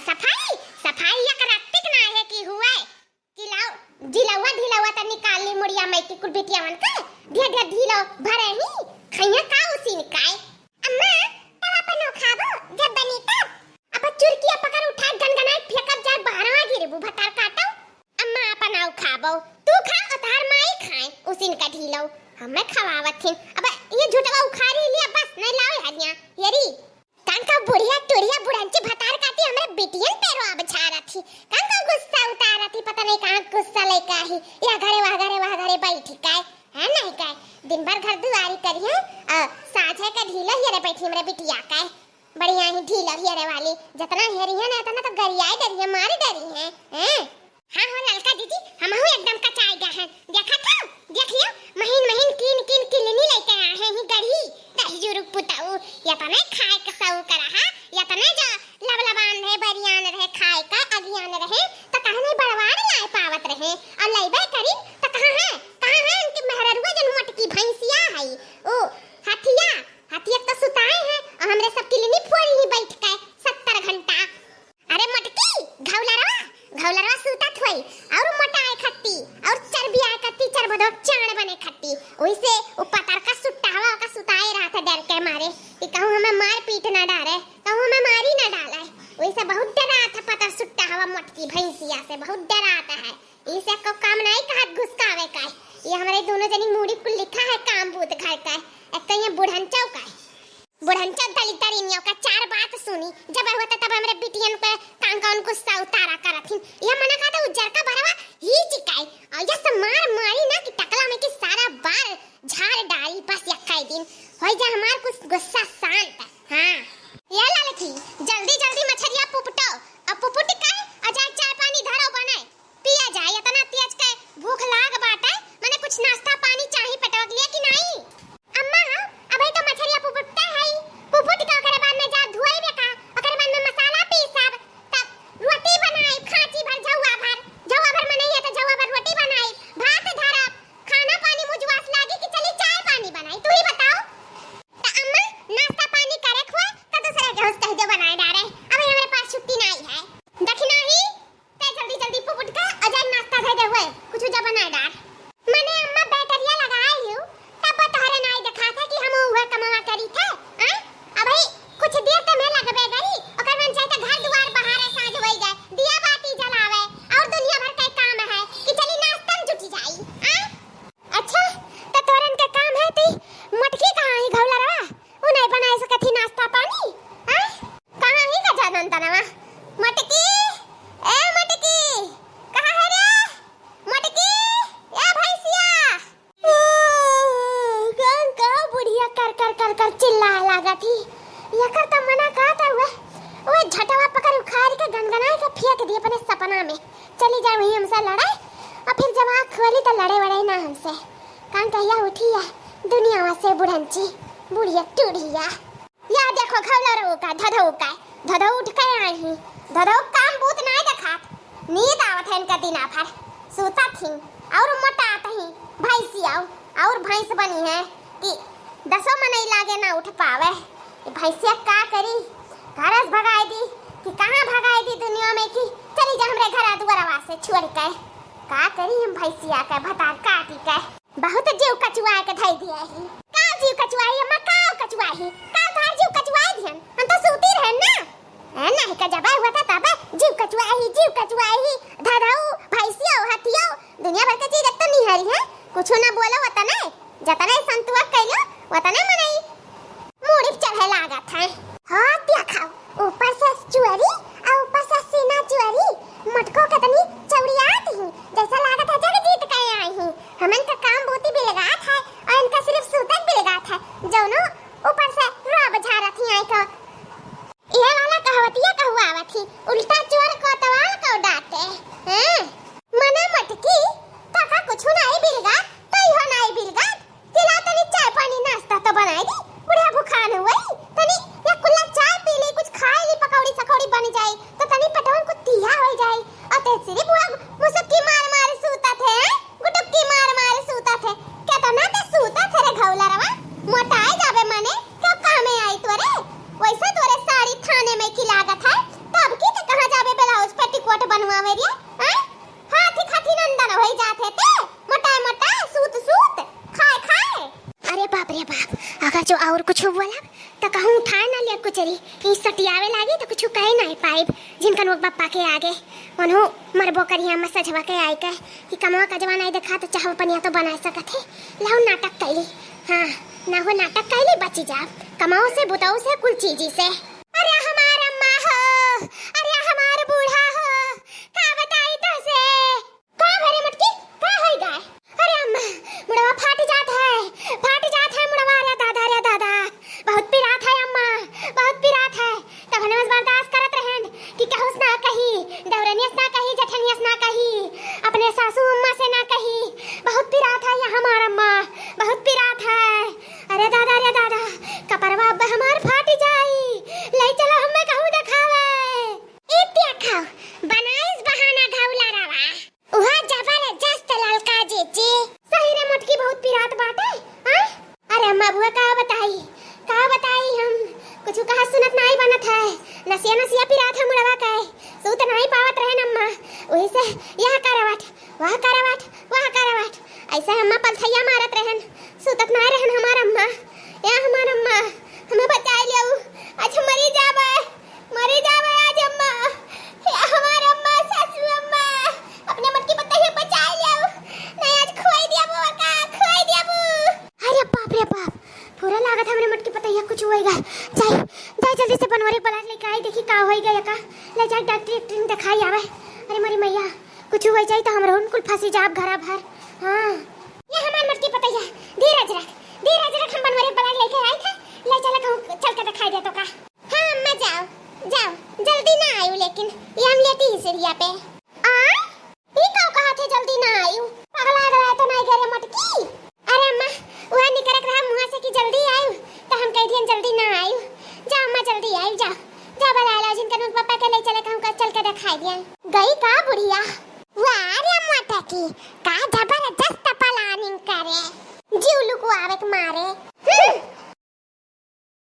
सफाई सफाई या करातिक ना है कि हुआ किलाओ ढिलावा ढिलावा त निकाली मुड़िया में की कुल बेटिया मन का ढेर ढेर ढिलो भरे ही खैया का उसी निकाय अम्मा तवा पनो खाबो जब बनी तब अब चुरकिया पकड़ उठा गनगनाई फेंकब जा बाहरवा गिरबू भतार काटो अम्मा अपनाओ खाबो तू खा अतार माई खाए उसी का ढिलो हमें खवावत थी अब ये झूठवा उखाड़ी लिया बस नहीं लाओ हनिया येरी कांका बुढ़िया टुरिया बुढ़ांची भतार काटी हमरे बेटियन पेरो अब छारा थी कांका गुस्सा उतारा थी पता नहीं कहां गुस्सा लेके आई या घरे बैठी काय है नहीं काय दिन भर घर दुआरी करिए साझे का ढीला हिरे बैठी हमरे बिटिया काय बढ़िया ही ढीला हिरे वाली जितना हेरी है ना उतना तो गरियाई डरी है मारी डरी है हैं हां हो ललका दीदी हम हो एकदम कचाई गए हैं देखा था देख लियो महीन किन किलनी लेके आए हैं ही गड़ी दही जुरुक पुताऊ या तो नहीं खाए का सऊ करा है या तो नहीं जो लबलबान रहे बरियान रहे खाए का अगियान रहे तो कहां नहीं बड़वाड़ लाए पावत रहे और लईबे करी तो कहां है उनकी मेहररुआ जन मटकी भैंसिया है ओ हाथिया तो सुताए हैं और हमरे सब किलनी फोड़ी ही बैठ के 70 घंटा अरे मटकी घौलरवा सुतत होई और मोटा है खट्टी और चर्बी है खट्टी चरबदो चाण बने खट्टी ओइसे उपतर का सुट्टावा का सुताए रहा था डर के मारे कि कहूं हमें मार पीट ना डाले कहूं हमें मारी ना डाले ओइसे बहुत डरा था पता सुट्टावा मटकी भैंसिया से बहुत डराता है इसे को काम नहीं कहा घुसकावे का ये हमारे दोनों जनी मूड़ी कुल लिखा है काम भूत घर का एक तो ये बुढ़नचौ का बुढ़नचौ दलितरिनियों का 4 बात सुनी जब होता तब हमरे बिटियन पे कांका उनको उतारा करथिन ये मना का तो उज्जर का भरवा ही चिकाई और ये सब मारी ना कि टकला में कि सारा बाल झाड़ डाली बस यक्का दिन होई जा हमार कुछ गुस्सा शांत हां ये लालची जल्दी मछरिया पुपटो अब पुपट के अजा चाय पानी धरो बनाए पिया जाए इतना तेज के भूख लाग बाटे मने कुछ नाश्ता पानी चाहिए पटक लिया कि नहीं अम्मा अबे तो मछरिया पुपटता है पुपट का करे बाद में जा धोई बेका ओकरे बाद में मसाला पीसब तब रोटी बनाई खांची भर जौआ भर में नहीं है तो जौआ भर रोटी बनाई भात धरब खाना पानी मुझवास लागी कि चली चाय पानी बनाई तू ही बताओ तो अम्मा नाश्ता पानी करे खुआ तो दूसरे के होस कह दे बनाए डारे अबे हमारे पास छुट्टी नहीं है देखी नहीं ते जल्दी पुपट का अजान नाश्ता दे दे हुए कुछ जा बनाए डार मैंने अम्मा बैटरिया लगाई हूं तब तोहरे नहीं देखा था कि हम हुआ कमावा करी थे अबे कुछ देर तो मैं लगबे गरी ओकर मन चाहे तो घर द्वार बहारे साँझ होई जाए दिया बाती जलावे और दुनिया भर के काम है कि चली नाश्ता में जुटी जाई अच्छा तो तोरन के काम है ती मटकी कहां ही घौलरवा उ नहीं बनाए सकथी नाश्ता पानी कहां ही का जानन तनवा मटकी ए मटकी कहां है रे मटकी ए भैंसिया का बुढ़िया कर चिल्ला लगा थी ये कर तो मना कहा था वो झटवा पकड़ उखाड़ के गनगनाए के फेंक दिए अपने सपना में चली जाए वही हमसे लड़ाई और फिर जब आँख खोली तो लड़े वड़े ना हमसे कान कहिया उठी है दुनिया से बुढ़ंची बुढ़िया टूढ़िया या देखो खवलरो का धधो उठ के आई ही धधो काम बूत नहीं देखा नींद आवत है इनका दिना भर सोता थी और मोटा आता ही भैंसिया और भैंस बनी है कि 10 में नहीं लागे ना उठ पावे भैंसिया का करी घरस भगाई दी कि कहां भगाई दी दुनिया में कि चली जा हमरे घर दुआरवा से छोड़ के का करी हम भैंसिया के भतार काटी के बहुत जीव कचुआ के धई दिया ही का जीव कचुआई हम का कचुआई का घर जीव कचुआई दिहन हम तो सूती रहन ना है नहीं का जबा हुआ था तब जीव कचुआई धधौ भैंसिया हथिया दुनिया भर के चीज तो नहीं हरी है कुछ ना बोलो होता नहीं जतने संतुआ कइलो वतने मनई मुड़ी चढ़े लागत है हां देखाओ ऊपर से चुअरी और ऊपर से सीना चुअरी मटको कितनी चौड़ियात ही जैसा लागत है जग जीत के आई ही हमन का काम बहुत ही बिलगात है और इनका सिर्फ सूतक बिलगात है जौनो ऊपर से रब झारत ही आई तो ये वाला कहवतिया कहवावत ही उल्टा चोर को तवाल को डांटे हैं मने मटकी तका कुछ नहीं बिलगा तो यो नहीं बिलगा तिला तनी चाय पानी नाश्ता तो बनाई दी बुढ़िया भूखान हुई तनी या कुल्ला चाय पी ले कुछ खाए ली पकौड़ी सकौड़ी बन जाए तो तनी पटवन को तिया हो जाए और ते सिरी बुआ मुसक्की मार सूता थे गुटुक्की मार सूता थे क्या तो ना ते सूता थे रे घौला रवा मोटाए जाबे मने क्या काम में आई तोरे वैसे तोरे साड़ी थाने में की लागत है तब की ते कहां चली ई सटियावे लागी तो कुछ कहे नहीं पाइब जिनका लोग बापा के आगे मनो मरबो करिया में सजवा के आई के कि कमवा का जवान आई देखा तो चाहो पनिया तो बना सकत है लाओ नाटक कैली हां ना हो नाटक कैली बची जा कमाओ से बुताओ से कुल चीजी से अरे हमार अम्मा हो अरे हमार बूढ़ा हो का बताई तो से का भरे मटकी का होई गाय अरे अम्मा मुड़वा फाट जात है मुड़वा रे दादा बहुत पिरात है अम्मा बहुत पिरात है तब हमें बर्दाश्त करत रहन कि कहूस ना कही दौरनियस ना कही जठनियस ना कही अपने सासू अम्मा से ना कही बहुत पिरात है ये हमार अम्मा बहुत पिरात है अरे दादा कपरवा अब हमार फाट जाई ले चलो हमें कहूं दिखावे इत्या खाओ बनाइस बहाना घावला रवा उहा जबरदस्त ललका जीजी सही रे मुटकी बहुत पिरात बाटे हां अरे अम्मा बुआ का बताई हम कुछ कहा सुनत नहीं बनत है नसिया पिरात है मुड़वा का सूत नहीं पावत रहन अम्मा वही से यह करवाट ऐसे अम्मा पलथैया मारत रहन सूतत नहीं रहन हमार अम्मा हमें बचा लियो आज मरी जावे आज अम्मा या हमार अम्मा सासू अम्मा अपने मटकी बताइए बचा लियो नहीं आज खोई दिया अरे बाप रे बाप पूरा लागत हमने मटकी बताइए कुछ होएगा जाए जल्दी से बनवरे पलट लेके आई देखी का होई गया का ले जा डॉक्टर दिखाई आवे अरे मरी मैया कुछ हो जाए तो हमरा उनकुल फंसी जाब घरा भर हां ये हमार मटकी बताइए धीरज रख हम बनवरे पलट लेके आई था ले चल के दिखाई दे तो का हां अम्मा जाओ जल्दी ना आयु लेकिन ये हम लेटी ही सीढ़िया पे ये कहा थे जल्दी ना आयु पागल तो नहीं करे मटकी अरे अम्मा वह निकरक रहा मुंह से कि जल्दी आयु तो हम कह दियन जल्दी ना आयु जा अम्मा जल्दी आयु जा बलाला जिनका नुक पापा के ले चले हम चल के दिखाई दियन गई का बुढ़िया वाह रे अम्मा की का जबरदस्त प्लानिंग करे जीव लुक आवे के मारे